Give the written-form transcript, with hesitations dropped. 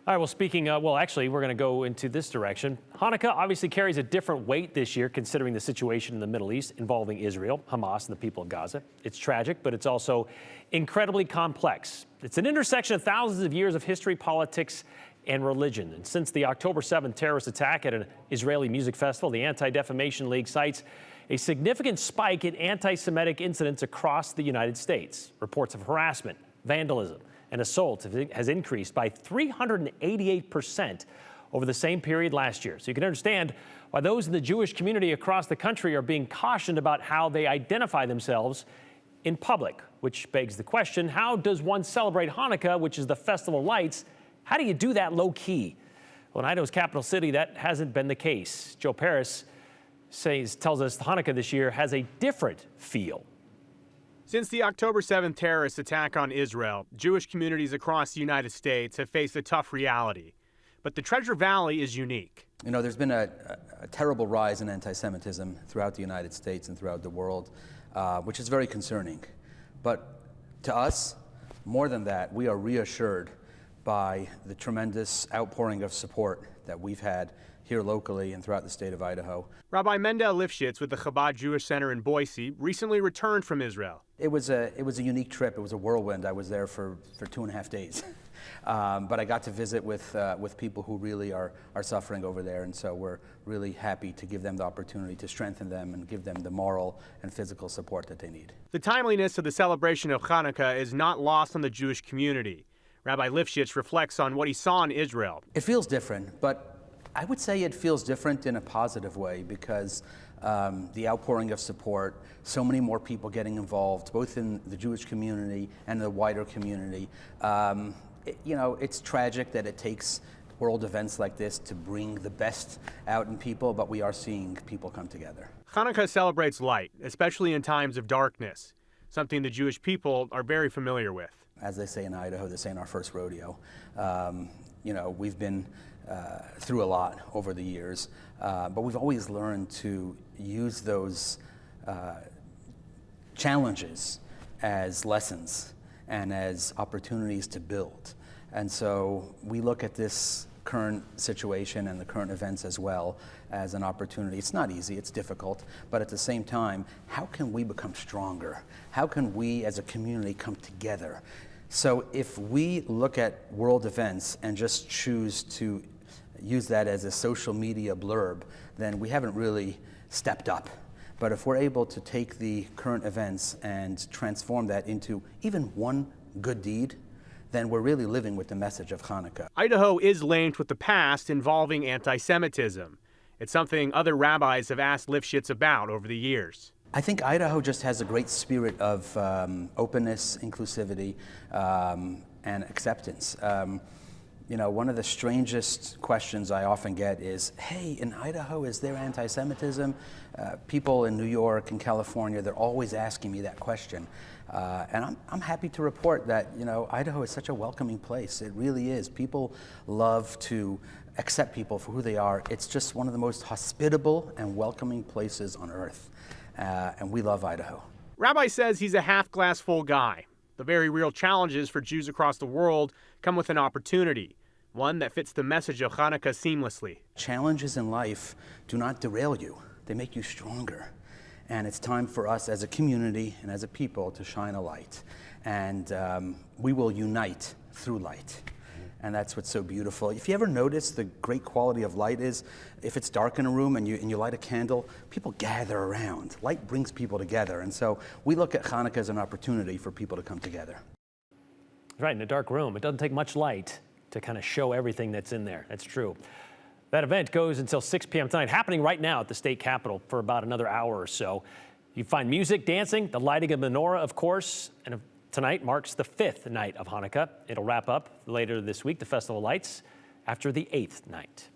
All right, well, actually, we're going to go into this direction. Hanukkah obviously carries a different weight this year, considering the situation in the Middle East involving Israel, Hamas, and the people of Gaza. It's tragic, but it's also incredibly complex. It's an intersection of thousands of years of history, politics, and religion. And since the October 7th terrorist attack at an Israeli music festival, the Anti-Defamation League cites a significant spike in anti-Semitic incidents across the United States. Reports of harassment, vandalism, and assault has increased by 388% over the same period last year. So you can understand why those in the Jewish community across the country are being cautioned about how they identify themselves in public, which begs the question, how does one celebrate Hanukkah, which is the Festival of Lights? How do you do that low key? Well, in Idaho's capital city, that hasn't been the case. Joe Paris tells us Hanukkah this year has a different feel. Since the October 7th terrorist attack on Israel, Jewish communities across the United States have faced a tough reality. But the Treasure Valley is unique. You know, there's been a terrible rise in anti-Semitism throughout the United States and throughout the world, which is very concerning. But to us, more than that, we are reassured by the tremendous outpouring of support that we've had here locally and throughout the state of Idaho. Rabbi Mendel Lifshitz with the Chabad Jewish Center in Boise recently returned from Israel. It was a unique trip. It was a whirlwind. I was there for 2.5 days. But I got to visit with people who really are suffering over there, and so we're really happy to give them the opportunity to strengthen them and give them the moral and physical support that they need. The timeliness of the celebration of Chanukah is not lost on the Jewish community. Rabbi Lifshitz reflects on what he saw in Israel. It feels different, but I would say it feels different in a positive way because the outpouring of support, so many more people getting involved, both in the Jewish community and the wider community. You know, it's tragic that it takes world events like this to bring the best out in people, but we are seeing people come together. Chanukah celebrates light, especially in times of darkness, something the Jewish people are very familiar with. As they say in Idaho, this ain't our first rodeo. You know, we've been through a lot over the years, but we've always learned to use those challenges as lessons and as opportunities to build. And so we look at this current situation and the current events as well as an opportunity. It's not easy, it's difficult, but at the same time, how can we become stronger? How can we as a community come together? So if we look at world events and just choose to use that as a social media blurb, then we haven't really stepped up. But if we're able to take the current events and transform that into even one good deed, then we're really living with the message of Chanukah. Idaho is linked with the past involving anti-Semitism. It's something other rabbis have asked Lifshitz about over the years. I think Idaho just has a great spirit of openness, inclusivity, and acceptance. You know, one of the strangest questions I often get is, hey, in Idaho, is there anti-Semitism? People in New York and California, they're always asking me that question. And I'm happy to report that, you know, Idaho is such a welcoming place. It really is. People love to accept people for who they are. It's just one of the most hospitable and welcoming places on earth. And we love Idaho. Rabbi says he's a half-glass full guy. The very real challenges for Jews across the world come with an opportunity, one that fits the message of Chanukah seamlessly. Challenges in life do not derail you. They make you stronger. And it's time for us as a community and as a people to shine a light. And we will unite through light. And that's what's so beautiful. If you ever notice the great quality of light is, if it's dark in a room and you light a candle, people gather around. Light brings people together. And so we look at Chanukah as an opportunity for people to come together. Right, in a dark room, it doesn't take much light to kind of show everything that's in there. That's true. That event goes until 6 p.m. tonight, happening right now at the state capitol for about another hour or so. You find music, dancing, the lighting of menorah, of course, and tonight marks the 5th night of Hanukkah. It'll wrap up later this week, the Festival of Lights, after the 8th night.